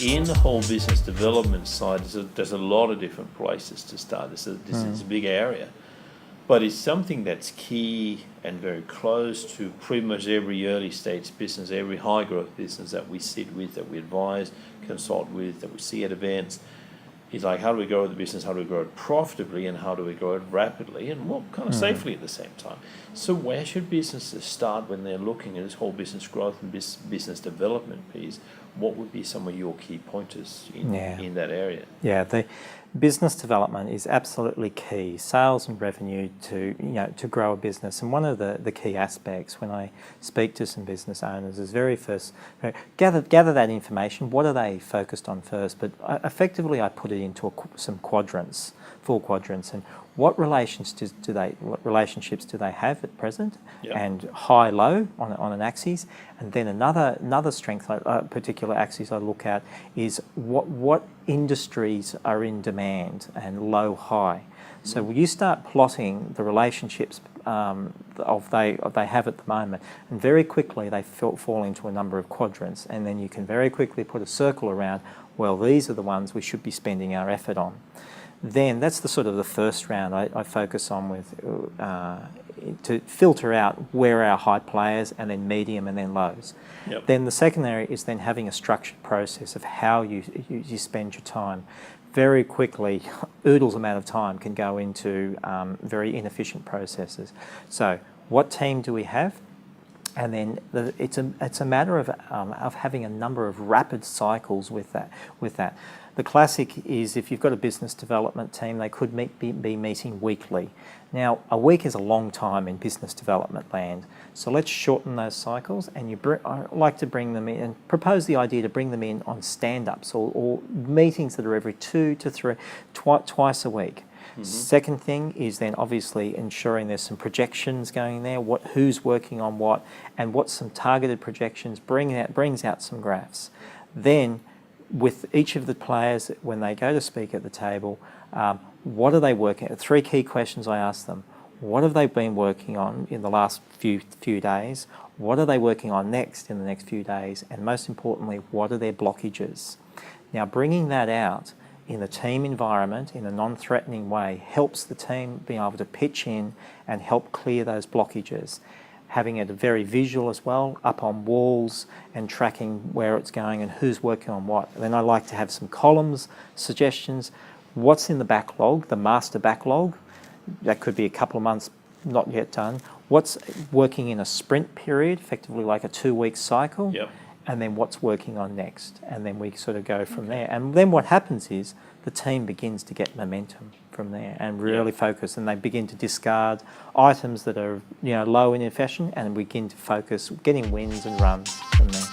in the whole business development side, there's a lot of different places to start. This is a big area. But it's something that's key and very close to pretty much every early stage business, every high growth business that we sit with, that we advise, consult with, that we see at events. Is like, how do we grow the business, how do we grow it profitably, and how do we grow it rapidly, and what kind of safely at the same time. So where should businesses start when they're looking at this whole business growth and business development piece? What would be some of your key pointers in that area? Yeah, the business development is absolutely key. Sales and revenue to grow a business. And one of the key aspects when I speak to some business owners is very first gather that information. What are they focused on first? But effectively, I put it into some quadrants, 4 quadrants, and what relationships do they have at present, and high low on an axis, and then another strength, particular axis I look at is what industries are in demand and low high. So when you start plotting the relationships they have at the moment, and very quickly they fall into a number of quadrants, and then you can very quickly put a circle around, well, these are the ones we should be spending our effort on. Then that's the sort of the first round I focus on with to filter out where our high players, and then medium, and then lows. Then the second area is then having a structured process of how you spend your time. Very quickly, oodles amount of time can go into very inefficient processes. So what team do we have? And then it's a matter of having a number of rapid cycles with that. The classic is if you've got a business development team, they could be meeting weekly. Now, a week is a long time in business development land, so let's shorten those cycles. And I like to bring them in and propose the idea to bring them in on stand-ups or meetings that are every 2 to 3, twice a week. Second thing is then obviously ensuring there's some projections going there, who's working on what, and what's some targeted projections, brings out some graphs. Then with each of the players, when they go to speak at the table, what are they working at? 3 key questions I ask them. What have they been working on in the last few days? What are they working on next in the next few days? And most importantly, what are their blockages? Now, bringing that out in a team environment in a non-threatening way helps the team be able to pitch in and help clear those blockages. Having it very visual as well, up on walls, and tracking where it's going and who's working on what. Then I like to have some columns, suggestions. What's in the backlog, the master backlog? That could be a couple of months not yet done. What's working in a sprint period, effectively like a 2-week cycle? And then what's working on next, and then we sort of go from there. And then what happens is the team begins to get momentum from there and really focus, and they begin to discard items that are low in fashion, and begin to focus getting wins and runs from there.